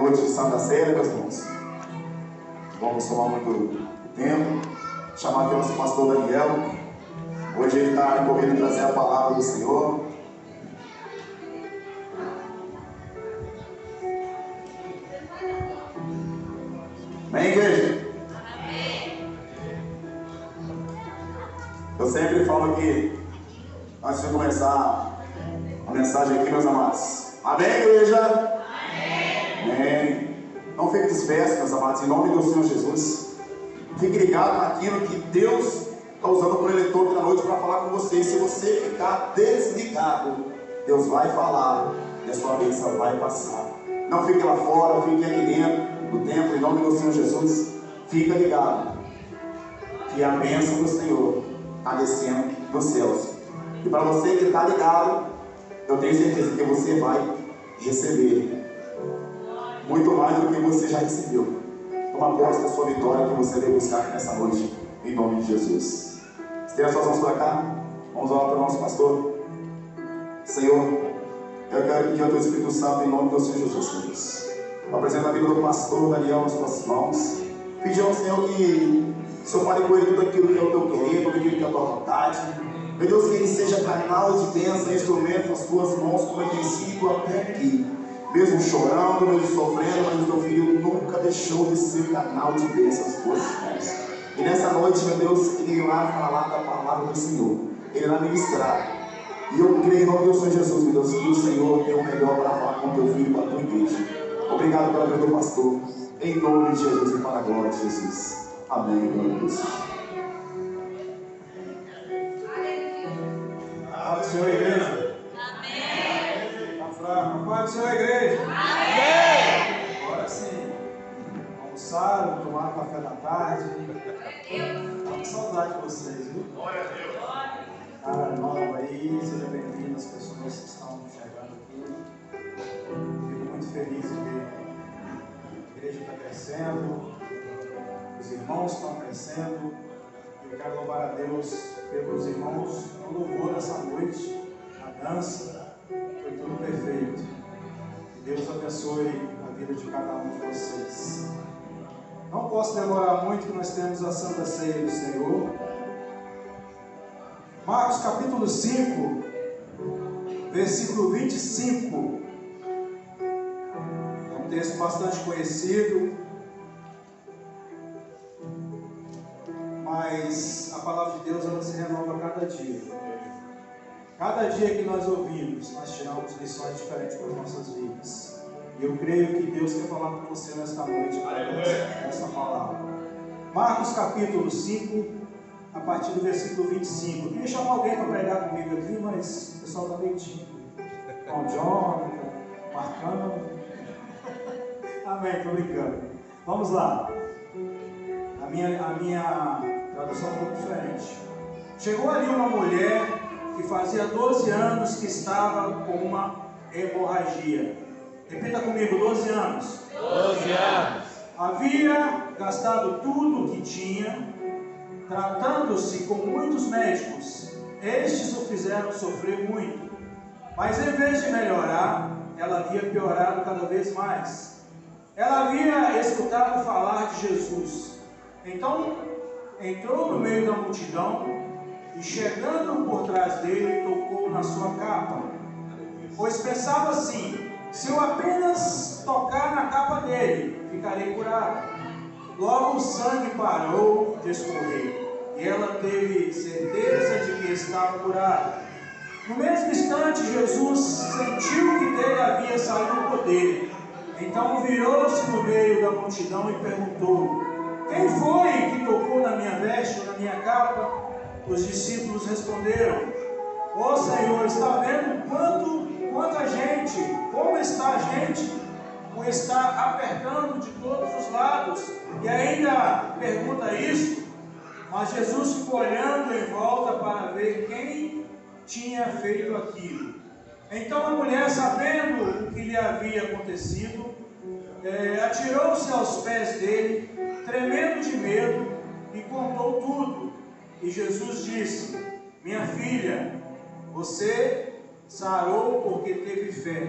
noite de Santa Ceia, meus irmãos. Vamos tomar muito tempo. Chamar aqui o nosso pastor Daniel. Hoje ele está correndo trazer a palavra do Senhor. Amém, igreja? Amém. Eu sempre falo aqui, antes de começar a mensagem aqui, meus amados. Amém, igreja? Amém. Amém. Não fique disperso, meus amados, em nome do Senhor Jesus. Fique ligado naquilo que Deus está usando o proletor da noite para falar com você. E se você ficar desligado, Deus vai falar e a sua bênção vai passar. Não fique lá fora, fique aqui dentro do templo, em nome do Senhor Jesus. Fica ligado que a bênção do Senhor está descendo dos céus. E para você que está ligado, eu tenho certeza que você vai receber muito mais do que você já recebeu. Toma posse da sua vitória que você deve buscar aqui nessa noite, em nome de Jesus. Estenda suas mãos para cá. Vamos orar para o nosso pastor. Senhor, eu quero pedir ao teu Espírito Santo, em nome do Senhor Jesus, Deus. Apresenta a vida do pastor Daniel nas suas mãos. Pedir ao Senhor que o Senhor fale com ele tudo aquilo que é o teu querer, tudo aquilo que é a tua vontade. Meu Deus, que ele seja canal de bênção, instrumento nas tuas mãos, como ele tem sido até aqui. Mesmo chorando, mesmo sofrendo, mas o teu filho nunca deixou de ser canal de bênção nas tuas mãos. E nessa noite, meu Deus, ele irá falar da palavra do Senhor. Ele irá ministrar. E eu creio em nome do Senhor Jesus, meu Deus, que o Senhor tem o melhor para falar com o teu filho e com a tua igreja. Obrigado pela vida do pastor. Em nome de Jesus e para a glória de Jesus. Amém. Glória a Deus. Paz do Senhor, igreja. Amém. Está fraco. Paz do Senhor, igreja. Amém. Agora sim. Almoçaram, tomaram café da tarde. Estou com saudade de vocês, viu? Glória a Deus. Cara nova aí, seja bem-vindo as pessoas que estão chegando aqui. Fico muito feliz de ver a igreja está crescendo, os irmãos estão crescendo. Eu quero louvar a Deus pelos irmãos no louvor dessa noite, a dança, foi tudo perfeito. Que Deus abençoe a vida de cada um de vocês. Não posso demorar muito, que nós temos a Santa Ceia do Senhor. Marcos capítulo 5, versículo 25. É um texto bastante conhecido, mas a palavra de Deus ela se renova a cada dia. Cada dia que nós ouvimos, nós tiramos lições diferentes para as nossas vidas. E eu creio que Deus quer falar com você nesta noite, nessa palavra. Marcos capítulo 5, a partir do versículo 25. Eu queria chamar alguém para pregar comigo aqui, mas o pessoal está meio tímido. Com o John, marcando. Amém, estou brincando. Vamos lá. A minha tradução é um pouco diferente. Chegou ali uma mulher que fazia 12 anos que estava com uma hemorragia. Repita comigo, 12 anos. 12 anos. Havia gastado tudo o que tinha, tratando-se com muitos médicos. Estes o fizeram sofrer muito. Mas em vez de melhorar, ela havia piorado cada vez mais. Ela havia escutado falar de Jesus. Então, entrou no meio da multidão e, chegando por trás dele, tocou na sua capa. Pois pensava assim: se eu apenas tocar na capa dele, ficarei curada. Logo o sangue parou de escorrer e ela teve certeza de que estava curada. No mesmo instante, Jesus sentiu que dele havia saído o poder. Então virou-se no meio da multidão e perguntou: quem foi que tocou na minha veste, na minha capa? Os discípulos responderam: ó Senhor, está vendo quanta gente, como está a gente, o está apertando de todos os lados, e ainda pergunta isso. Mas Jesus ficou olhando em volta para ver quem tinha feito aquilo. Então a mulher, sabendo o que lhe havia acontecido, atirou-se aos pés dele, tremendo de medo, e contou tudo. E Jesus disse: minha filha, você sarou porque teve fé.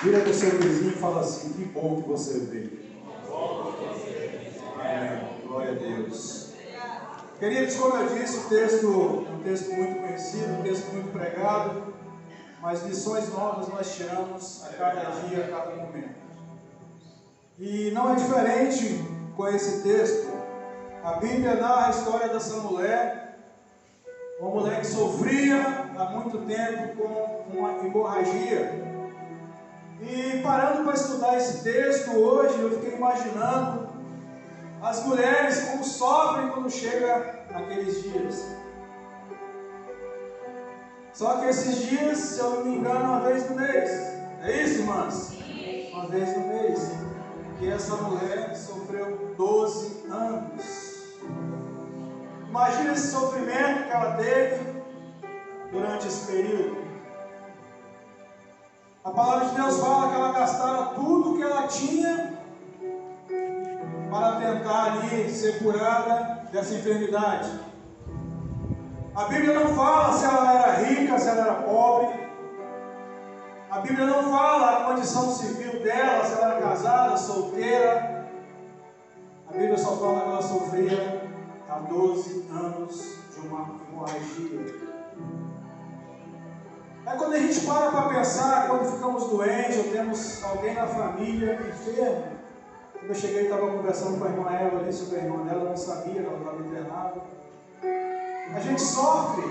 Vira para o seu vizinho e fala assim: que bom que você veio. Amém. Glória a Deus. Queridos, como eu disse, um texto muito conhecido, um texto muito pregado, mas lições novas nós tiramos a cada dia, a cada momento. E não é diferente com esse texto. A Bíblia narra a história dessa mulher, uma mulher que sofria há muito tempo com uma hemorragia. E parando para estudar esse texto hoje, eu fiquei imaginando as mulheres como sofrem quando chega aqueles dias. Só que esses dias, se eu não me engano, uma vez no mês. É isso, irmãs? Uma vez no mês. E essa mulher sofreu 12 anos. Imagina esse sofrimento que ela teve durante esse período. A palavra de Deus fala que ela gastara tudo que ela tinha para tentar ali ser curada dessa enfermidade. A Bíblia não fala se ela era rica, se ela era pobre. A Bíblia não fala a condição civil dela, se ela era casada, solteira. A Bíblia só fala que ela sofria há 12 anos de uma hemorragia. Aí quando a gente para pensar, quando ficamos doentes, ou temos alguém na família enfermo. Quando eu cheguei, estava conversando com a irmã Eva ali sobre a irmã dela, não sabia que ela estava internada. A gente sofre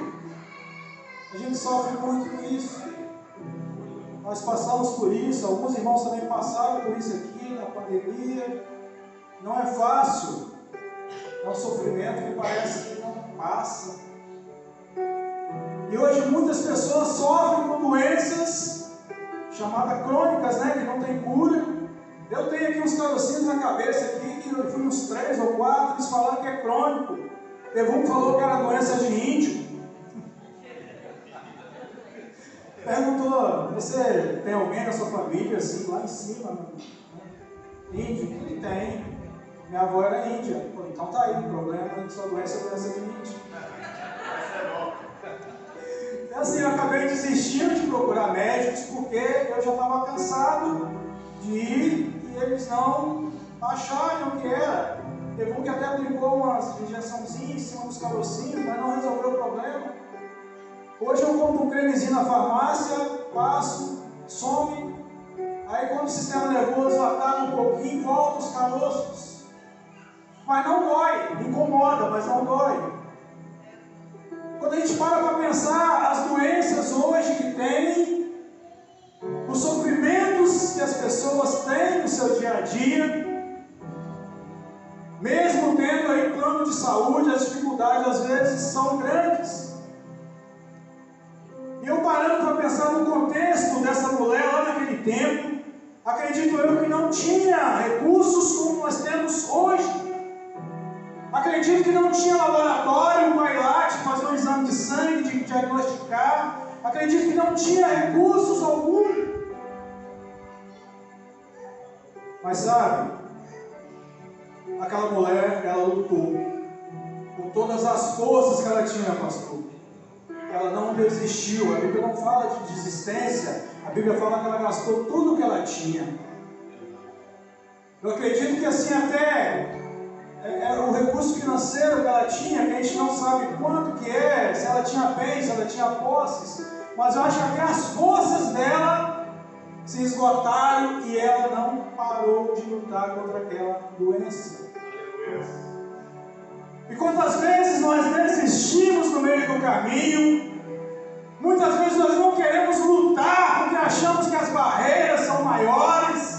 muito com isso. Nós passamos por isso, alguns irmãos também passaram por isso aqui na pandemia. Não é fácil, é um sofrimento que parece que não passa. E hoje muitas pessoas sofrem com doenças chamadas crônicas, né, que não tem cura. Eu tenho aqui uns carocinhos na cabeça aqui, que eu fui uns 3 ou 4, eles falaram que é crônico. Teve um que falou que era doença de índio. Perguntou: você tem alguém na sua família assim, lá em cima? Índio? Ele tem. Minha avó era índia. Pô, então tá aí, o problema de sua doença é doença de índio. Então assim, eu acabei desistindo de procurar médicos porque eu já estava cansado de ir e eles não acharam o que era. Teve um que até aplicou umas injeçãozinhas em cima dos carocinhos, mas não resolveu o problema. Hoje eu compro um cremezinho na farmácia, passo, some. Aí quando o sistema nervoso ataca um pouquinho, volta os caroços. Mas não dói, incomoda, mas não dói. Quando a gente para pensar as doenças hoje que tem, os sofrimentos que as pessoas têm no seu dia a dia, mesmo tendo aí plano de saúde, as dificuldades às vezes são grandes. E eu parando para pensar no contexto dessa mulher lá naquele tempo, acredito eu que não tinha recursos como nós temos hoje. Acredito que não tinha laboratório para ir lá te fazer um exame de sangue, de diagnosticar. Acredito que não tinha recursos algum. Mas sabe, aquela mulher, ela lutou com todas as forças que ela tinha, pastor. Ela não desistiu. A Bíblia não fala de desistência. A Bíblia fala que ela gastou tudo que ela tinha. Eu acredito que assim até o recurso financeiro que ela tinha, que a gente não sabe quanto que é, se ela tinha bens, se ela tinha posses, mas eu acho que até as forças dela se esgotaram e ela não parou de lutar contra aquela doença. E quantas vezes nós desistimos no meio do caminho? Muitas vezes nós não queremos lutar porque achamos que as barreiras são maiores.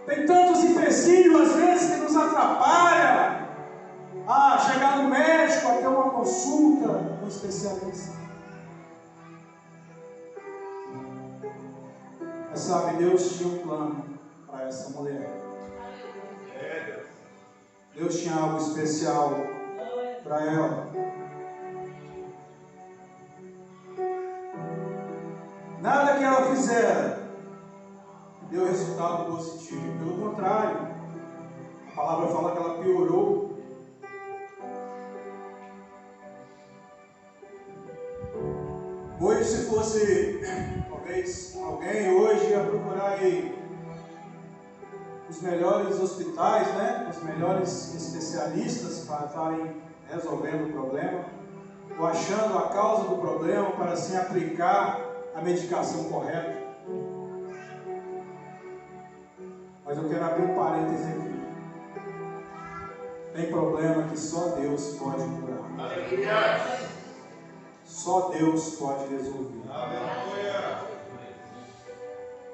Tem tantos empecilhos às vezes que nos atrapalham a chegar no médico, a ter uma consulta com um especialista. Mas sabe, Deus tinha um plano para essa mulher. Deus tinha algo especial para ela. Nada que ela fizera deu resultado positivo. Pelo contrário, a palavra fala que ela piorou. Hoje, se fosse, talvez, alguém hoje ia procurar aí os melhores hospitais, né? Os melhores especialistas para estarem resolvendo o problema, ou achando a causa do problema para assim aplicar a medicação correta. Mas eu quero abrir um parêntese aqui. Tem problema que só Deus pode curar. Aleluia. Só Deus pode resolver. Aleluia.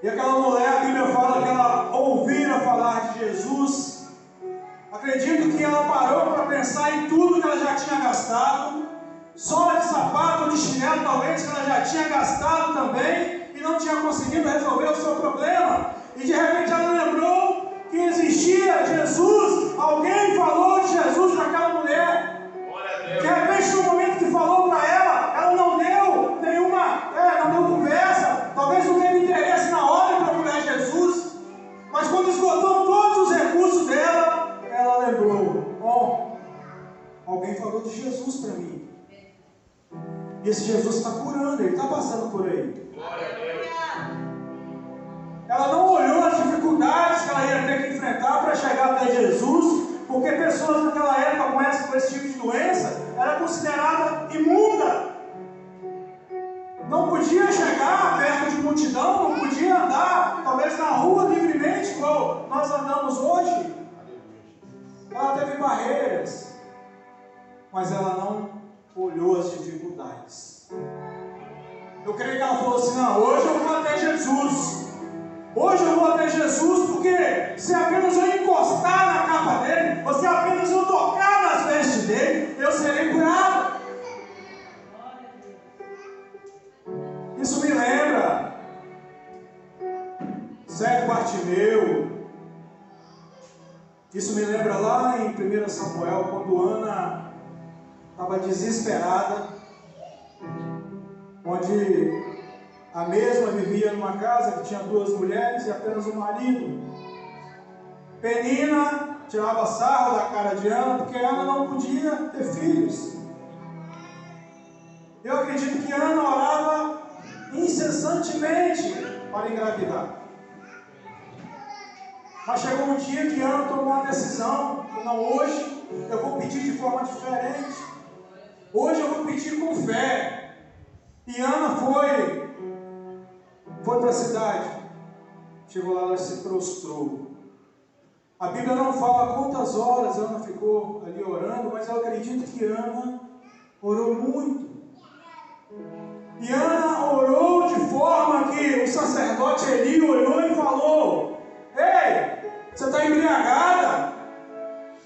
E aquela mulher, a Bíblia fala que ela ouvira falar de Jesus. Acredito que ela parou para pensar em tudo que ela já tinha gastado. Sola de sapato ou de chinelo, talvez, que ela já tinha gastado também e não tinha conseguido resolver o seu problema. E de repente ela lembrou que existia Jesus. Alguém falou de Jesus para aquela mulher. De repente, no momento que falou para ela não deu nenhuma, não deu conversa. Talvez não teve interesse na hora em procurar Jesus. Mas quando esgotou todos os recursos dela, ela lembrou: alguém falou de Jesus para mim. E esse Jesus está curando, ele está passando por aí. Ela não olhou as dificuldades que ela ia ter que enfrentar para chegar até Jesus, porque pessoas naquela época com esse tipo de doença era considerada imunda. Não podia chegar perto de multidão, não podia andar, talvez na rua livremente, igual nós andamos hoje. Ela teve barreiras, mas ela não olhou as dificuldades. Eu creio que ela falou assim: não, hoje eu vou até Jesus. Hoje eu vou até Jesus, porque se apenas eu encostar na capa dele, ou se apenas eu tocar nas vestes dele, eu serei curado. Isso me lembra cego Bartimeu. Isso me lembra lá em 1 Samuel, quando Ana estava desesperada, onde a mesma vivia numa casa que tinha 2 mulheres e apenas um marido. Penina tirava sarro da cara de Ana, porque Ana não podia ter filhos. Eu acredito que Ana orava incessantemente para engravidar. Mas chegou um dia que Ana tomou uma decisão: não, hoje eu vou pedir de forma diferente. Hoje eu vou pedir com fé. E Ana foi para a cidade. Chegou lá, ela se prostrou. A Bíblia não fala quantas horas Ana ficou ali orando, mas eu acredito que Ana orou muito. E Ana orou de forma que o sacerdote Eli olhou e falou: ei, você está embriagada?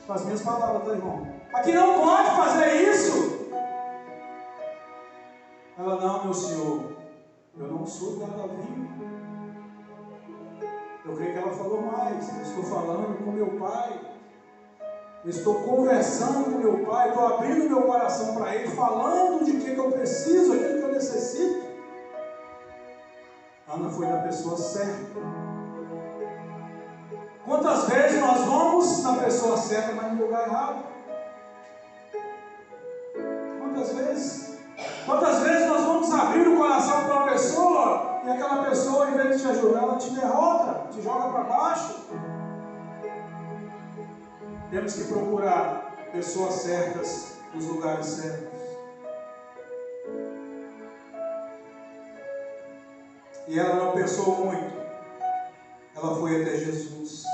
Com as minhas palavras, tá, irmão? Aqui não pode fazer isso. Ela: não, meu senhor, eu não sou dada a vinho. Eu creio que ela falou mais: eu estou falando com meu pai. Eu estou conversando com meu pai, estou abrindo meu coração para ele, falando de que eu preciso, aquilo que eu necessito. Ana foi da pessoa certa. Quantas vezes nós vamos na pessoa certa, mas no lugar errado? Quantas vezes? Quantas vezes nós vamos abrir o coração para uma pessoa e aquela pessoa, em vez de te ajudar, ela te derrota, te joga para baixo? Temos que procurar pessoas certas nos lugares certos. E ela não pensou muito. Ela foi até Jesus.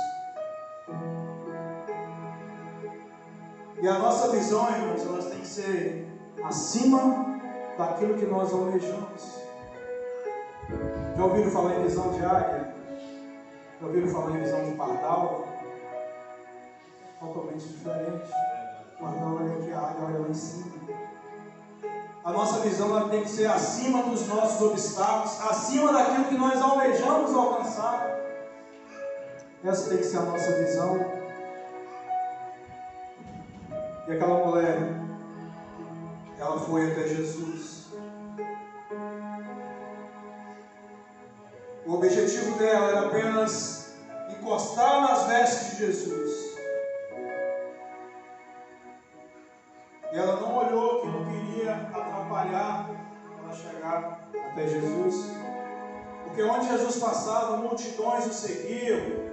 E a nossa visão, irmãos, elas tem que ser acima daquilo que nós almejamos. Já ouviram falar em visão de águia? Já ouviram falar em visão de pardal? Totalmente diferente. O pardal olha aqui, a águia olha lá em cima. A nossa visão ela tem que ser acima dos nossos obstáculos, acima daquilo que nós almejamos alcançar. Essa tem que ser a nossa visão. E aquela mulher, ela foi até Jesus. O objetivo dela era apenas encostar nas vestes de Jesus. E ela não olhou que não queria atrapalhar ela chegar chegar até Jesus. Porque onde Jesus passava, multidões o seguiam.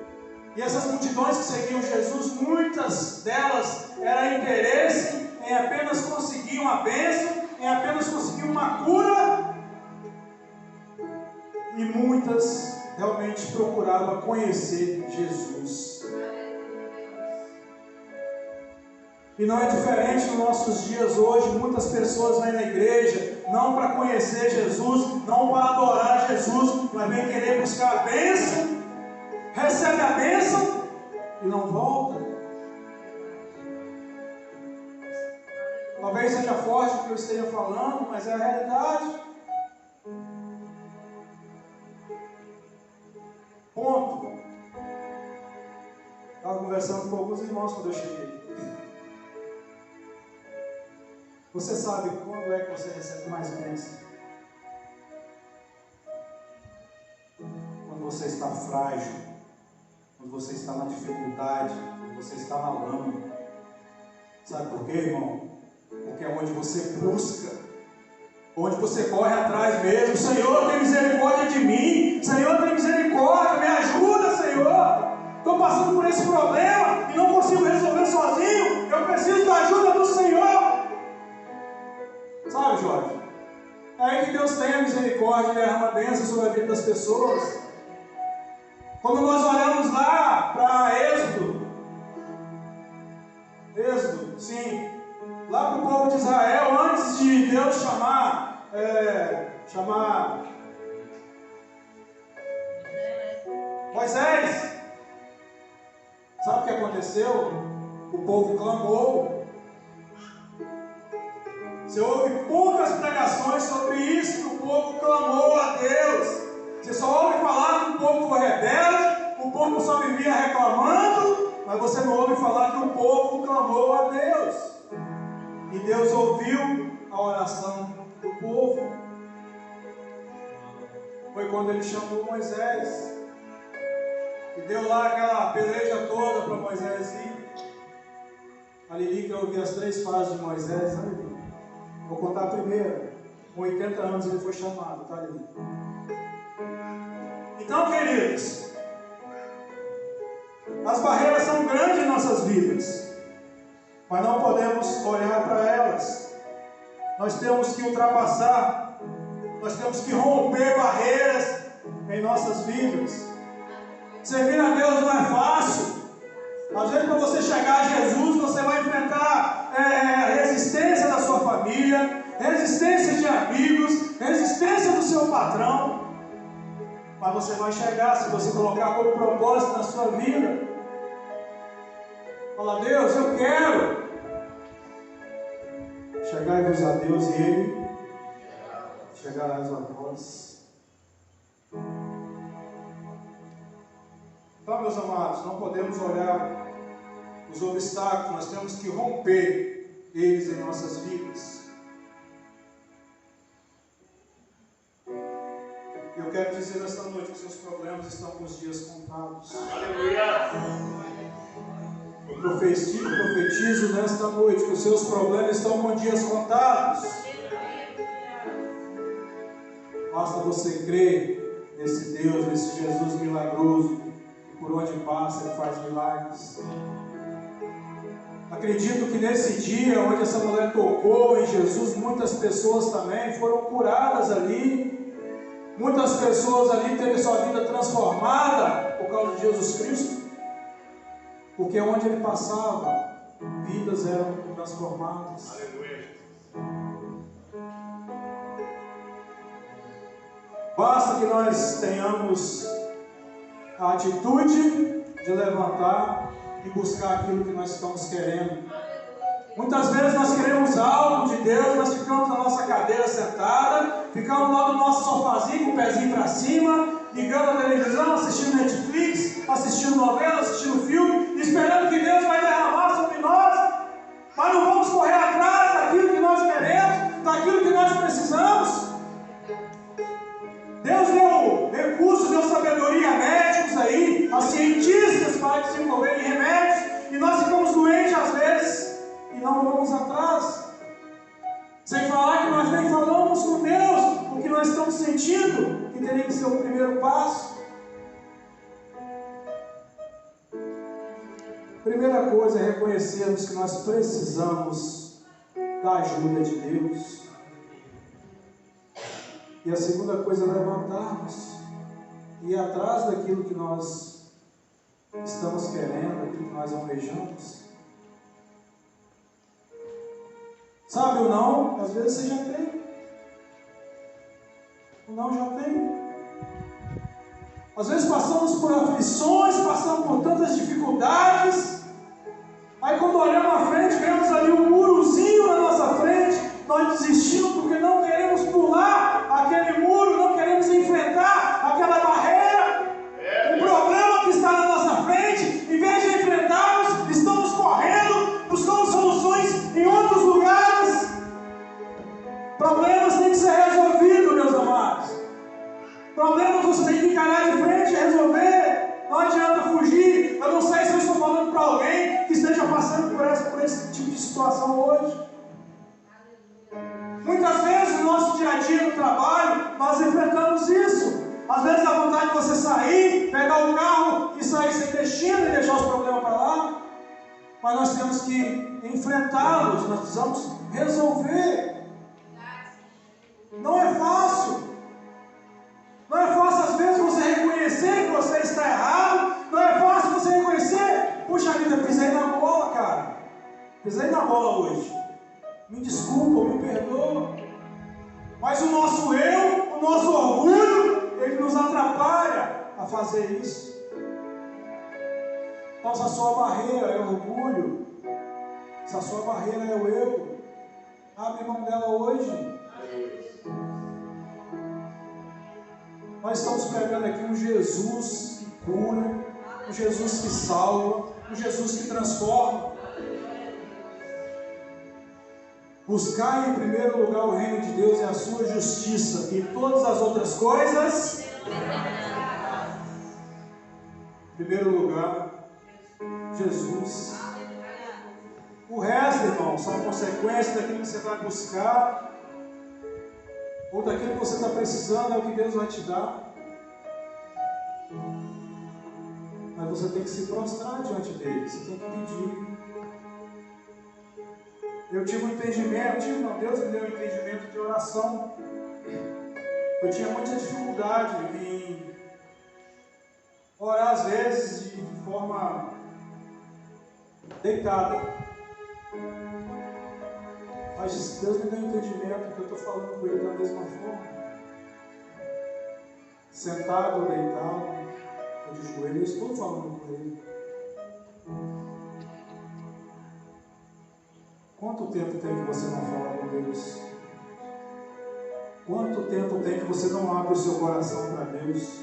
E essas multidões que seguiam Jesus, muitas delas era interesse em apenas conseguir uma bênção, em apenas conseguir uma cura. E muitas realmente procuravam conhecer Jesus. E não é diferente nos nossos dias hoje. Muitas pessoas vêm na igreja não para conhecer Jesus, não para adorar Jesus, mas vem querer buscar a bênção, recebe a bênção e não volta. Talvez seja forte o que eu esteja falando, mas é a realidade. Ponto. Estava conversando com alguns irmãos quando eu cheguei. Você sabe quando é que você recebe mais bênção? Quando você está frágil, quando você está na dificuldade, quando você está na lama. Sabe por quê, irmão? Porque é onde você busca, onde você corre atrás mesmo. Senhor, tem misericórdia de mim. Senhor, tem misericórdia, me ajuda, Senhor. Estou passando por esse problema e não consigo resolver sozinho. Eu preciso da ajuda do Senhor. Sabe, Jorge? É aí que Deus tem a misericórdia e derrama bênção sobre a vida das pessoas. Quando nós olhamos lá para Êxodo, sim, lá para o povo de Israel, antes de Deus chamar Moisés, sabe o que aconteceu? O povo clamou. Você ouve poucas pregações sobre isso, que o povo clamou a Deus. Você só ouve falar que o povo foi rebelde, o povo só vivia reclamando, mas você não ouve falar que o povo clamou a Deus. E Deus ouviu a oração do povo. Foi quando Ele chamou Moisés. E deu lá aquela peleja toda para Moisés ir. A Lili quer ouvir as 3 fases de Moisés, né, Lili? Vou contar a primeira. Com 80 anos ele foi chamado, tá, Lili? Então, queridos, as barreiras são grandes em nossas vidas, mas não podemos olhar para elas. Nós temos que ultrapassar, nós temos que romper barreiras em nossas vidas. Servir a Deus não é fácil. Às vezes, para você chegar a Jesus, você vai enfrentar resistência da sua família, resistência de amigos, resistência do seu patrão. Mas você vai chegar se você colocar como propósito na sua vida. Fala, Deus, eu quero. Chegai-vos a Deus e Ele chegarás a vós. Então, meus amados, não podemos olhar os obstáculos, nós temos que romper eles em nossas vidas. Eu quero dizer nesta noite que seus problemas estão com os dias contados. Aleluia! Eu profetizo nesta noite que os seus problemas estão com dias contados. Basta você crer nesse Deus, nesse Jesus milagroso, que por onde passa Ele faz milagres. Acredito que nesse dia onde essa mulher tocou em Jesus, muitas pessoas também foram curadas ali. Muitas pessoas ali teve sua vida transformada por causa de Jesus Cristo. Porque onde Ele passava, vidas eram transformadas. Aleluia. Basta que nós tenhamos a atitude de levantar e buscar aquilo que nós estamos querendo. Muitas vezes nós queremos algo de Deus, nós ficamos na nossa cadeira sentada, ficamos lá no nosso sofazinho com o pezinho para cima, ligando a televisão, assistindo Netflix, assistindo novela, assistindo filme, esperando que Deus vai derramar sobre nós, mas não vamos correr atrás daquilo que nós queremos, daquilo que nós precisamos. Deus deu recursos, deu sabedoria a médicos aí, a cientistas para desenvolverem remédios, e nós ficamos doentes às vezes e não vamos atrás. Sem falar que nós nem falamos com Deus o que nós teria que ser o primeiro passo. Primeira coisa é reconhecermos que nós precisamos da ajuda de Deus. E a segunda coisa é levantarmos e ir atrás daquilo que nós estamos querendo, daquilo que nós almejamos. Sabe o não? Às vezes você já tem. O não já tem. Às vezes passamos por aflições, passamos por tantas dificuldades. Aí quando olhamos à frente, vemos ali um murozinho na nossa frente, nós desistimos porque não queremos pular aquele muro, não queremos enfrentar aquela barreira, o problema que está na nossa frente. Em vez de enfrentarmos, estamos correndo, buscando soluções em outros lugares. Problemas têm que ser resolvidos, meus amados. Problemas você tem que encarar de frente e resolver. Não adianta fugir. Eu não sei se eu estou falando para alguém que esteja passando por esse tipo de situação hoje. Muitas vezes no nosso dia a dia no trabalho, nós enfrentamos isso. Às vezes dá vontade de você sair, pegar o carro e sair sem destino e deixar os problemas para lá. Mas nós temos que enfrentá-los, nós precisamos resolver. Não é fácil. Não é fácil às vezes você reconhecer que você está errado. Não é fácil você reconhecer, puxa vida, pisei na bola, cara. Pisei na bola hoje. Me desculpa, me perdoa. Mas o nosso eu, o nosso orgulho, ele nos atrapalha a fazer isso. Então, se a sua barreira é o orgulho, se a sua barreira é o eu, abre mão dela hoje. Nós estamos pregando aqui um Jesus que cura, um Jesus que salva, um Jesus que transforma. Buscar em primeiro lugar o reino de Deus e a sua justiça, e todas as outras coisas. Em primeiro lugar, Jesus. O resto, irmão, são consequências daquilo que você vai buscar, ou daquilo que você está precisando, é o que Deus vai te dar. Mas você tem que se prostrar diante dele, você tem que pedir. Eu tive um entendimento, Deus me deu um entendimento de oração. Eu tinha muita dificuldade em orar às vezes de forma deitada. Mas Deus me deu um entendimento que eu estou falando com ele da mesma forma. Sentado ou deitado, ou de joelho, eu estou falando com ele. Quanto tempo tem que você não fala com Deus? Quanto tempo tem que você não abre o seu coração para Deus?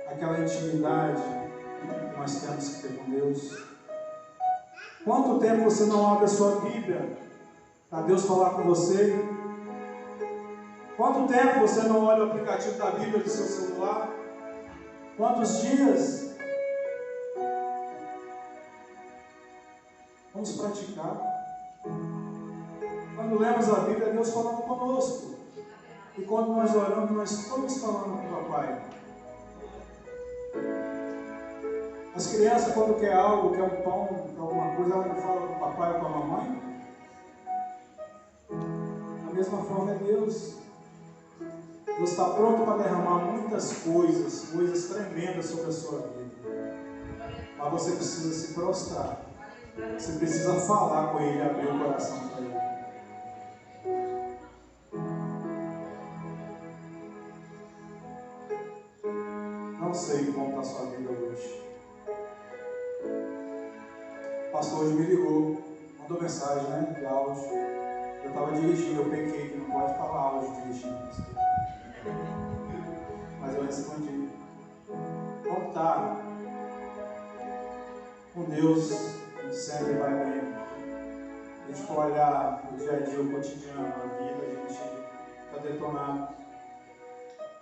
Aquela intimidade que nós temos que ter com Deus. Quanto tempo você não abre a sua Bíblia para Deus falar com você? Quanto tempo você não olha o aplicativo da Bíblia do seu celular? Quantos dias? Vamos praticar. Quando lemos a Bíblia, é Deus falando conosco. E quando nós oramos, nós estamos falando com o Papai. As crianças, quando quer algo, quer um pão, quer alguma coisa, ela não fala com o papai ou com a mamãe? Da mesma forma é Deus. Deus está pronto para derramar muitas coisas tremendas sobre a sua vida. Mas você precisa se prostrar. Você precisa falar com Ele, abrir o coração para Ele. Não sei como está a sua vida hoje. O pastor hoje me ligou, mandou mensagem, né, de áudio. Eu estava dirigindo, eu pequei que não pode falar áudio dirigindo, pastor. Mas eu respondi. Como está? Com Deus, a gente sempre vai bem. A gente for olhar o dia a dia, o cotidiano, a vida, a gente está detonado.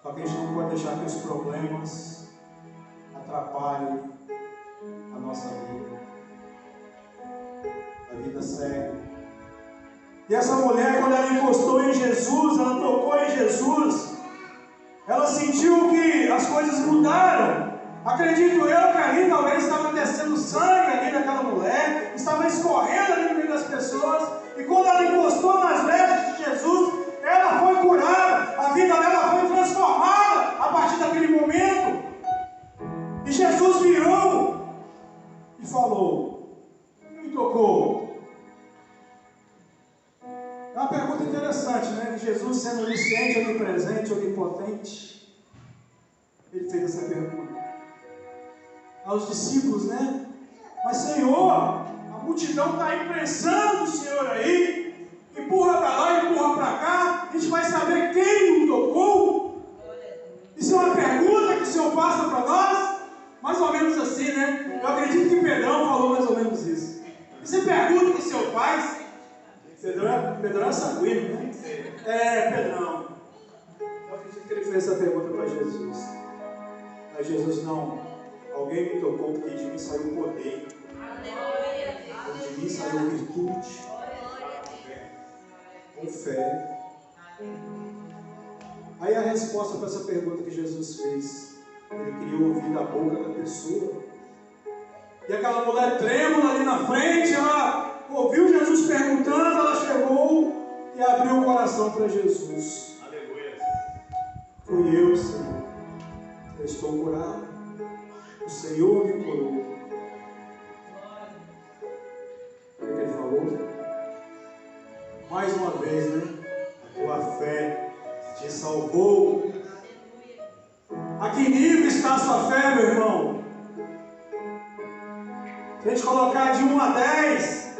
Só que a gente não pode deixar que os problemas atrapalhem a nossa vida. A vida segue. E essa mulher, quando ela encostou em Jesus, ela tocou em Jesus, ela sentiu que as coisas mudaram. Acredito eu que ali talvez estava descendo sangue ali daquela mulher, estava escorrendo ali no meio das pessoas, e quando ela encostou nas vestes de Jesus, ela foi curada, a vida dela foi transformada a partir daquele momento. E Jesus virou e falou: quem me tocou? É uma pergunta interessante, né? Jesus, sendo onisciente, onipresente, onipotente, ele fez essa pergunta aos discípulos, né? Mas Senhor, a multidão está imprensando o Senhor aí, empurra para lá, empurra para cá, a gente vai saber quem o tocou. Isso é uma pergunta que o Senhor passa para nós, mais ou menos assim, né? Eu acredito que Pedrão falou mais ou menos isso. Isso é pergunta que o Senhor faz. Pedrão é sanguíneo, né? Pedrão. Eu acredito que ele fez essa pergunta para Jesus. Aí Jesus: não, alguém me tocou porque de mim saiu poder. De mim saiu virtude. Com fé. Aí a resposta para essa pergunta que Jesus fez, ele queria ouvir da boca da pessoa. E aquela mulher trêmula ali na frente, ela ouviu Jesus perguntando, ela chegou e abriu o coração para Jesus. Aleluia. Fui eu, Senhor. Eu estou curado. O Senhor me curou. O que ele falou? Mais uma vez, né? A tua fé te salvou. A que nível está a sua fé, meu irmão? Se a gente colocar de 1 a 10,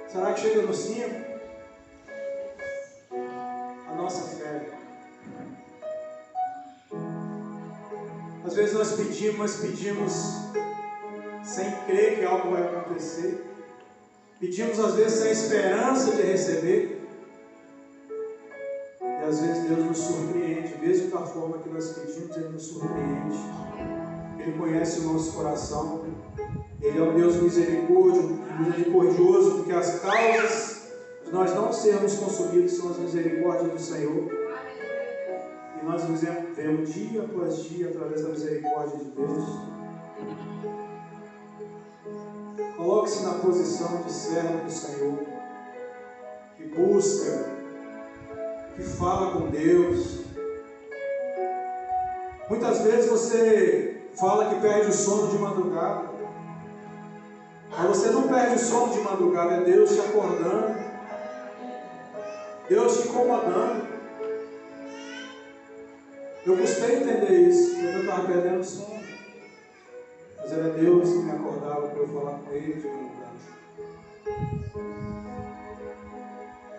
será que chega no 5? A nossa fé. Às vezes nós pedimos sem crer que algo vai acontecer. Pedimos às vezes sem esperança de receber. E às vezes Deus nos surpreende, mesmo da forma que nós pedimos, Ele nos surpreende. Ele conhece o nosso coração. Ele é um Deus misericordioso, porque as causas de nós não sermos consumidos são as misericórdias do Senhor. E nós nos vemos dia após dia através da misericórdia de Deus. Coloque-se na posição de servo do Senhor, que busca, que fala com Deus. Muitas vezes você fala que perde o sono de madrugada, mas você não perde o sono de madrugada, é Deus te acordando, Deus te incomodando. Eu custei entender isso, porque eu estava perdendo o sono, mas era Deus que me acordava para eu falar com Ele de madrugada.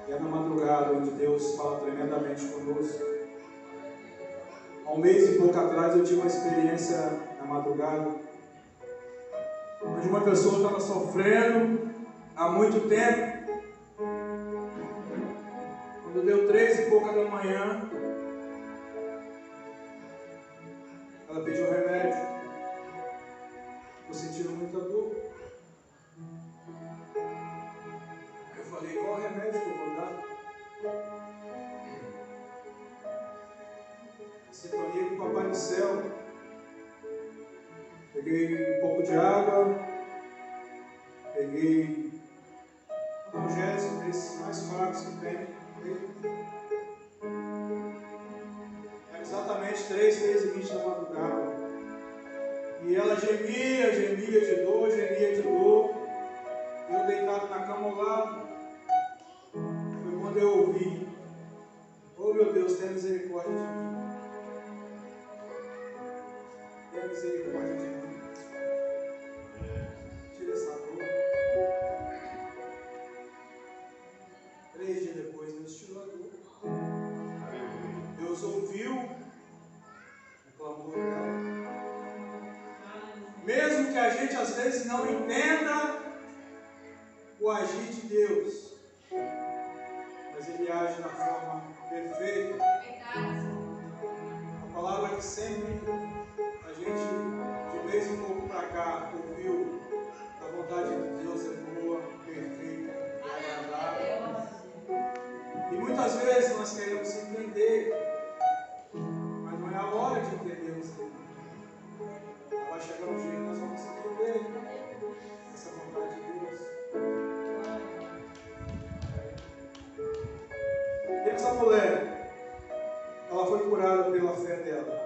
E é na madrugada onde Deus fala tremendamente conosco. Há 1 mês e pouco atrás eu tive uma experiência na madrugada, onde uma pessoa estava sofrendo há muito tempo. Quando deu 3 e pouca da manhã, ela pediu remédio. Estou sentindo muita dor. Eu falei: qual remédio que eu vou dar? Sintonia com o Papai do Céu. Peguei um pouco de água, peguei analgésico desses mais fracos que tem. Era exatamente 3h20 da madrugada. E ela gemia de dor, E eu deitado na cama ao lado. Foi quando eu ouvi: oh meu Deus, tenha misericórdia de mim. Tenha misericórdia de mim. Tira essa dor. 3 dias depois, Deus tirou a dor. Deus ouviu o clamor dela. Mesmo que a gente às vezes não entenda o agir de Deus, mas Ele age na forma perfeita. A palavra que sempre a gente, de vez em pouco para cá, ouviu, a vontade de Deus é boa, perfeita e agradável. E muitas vezes nós queremos entender mulher, ela foi curada pela fé dela.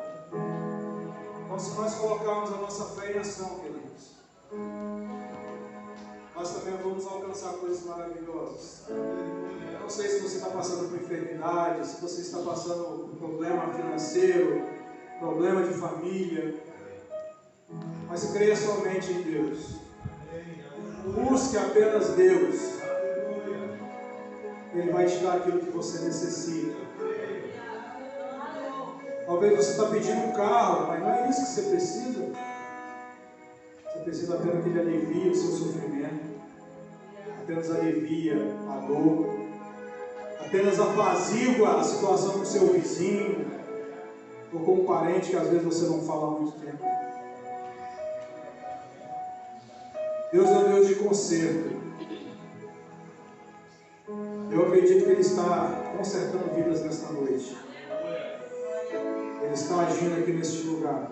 Então, se nós colocarmos a nossa fé em ação, queridos, nós também vamos alcançar coisas maravilhosas. Eu não sei se você está passando por enfermidade, se você está passando por problema financeiro, problema de família, mas creia somente em Deus. Busque apenas Deus. Ele vai te dar aquilo que você necessita. Talvez você está pedindo um carro, mas não é isso que você precisa. Você precisa apenas que Ele alivie o seu sofrimento, apenas alivia a dor, apenas apazigua a situação com o seu vizinho, ou com um parente que às vezes você não fala há muito tempo. Deus é um Deus de conserto. Eu acredito que Ele está consertando vidas nesta noite. Ele está agindo aqui neste lugar.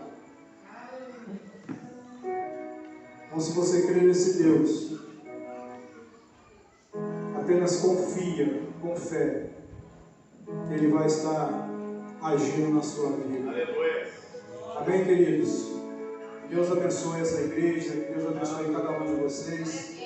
Então, se você crê nesse Deus, apenas confia, com fé, que Ele vai estar agindo na sua vida. Aleluia. Amém, queridos? Deus abençoe essa igreja, Deus abençoe cada um de vocês.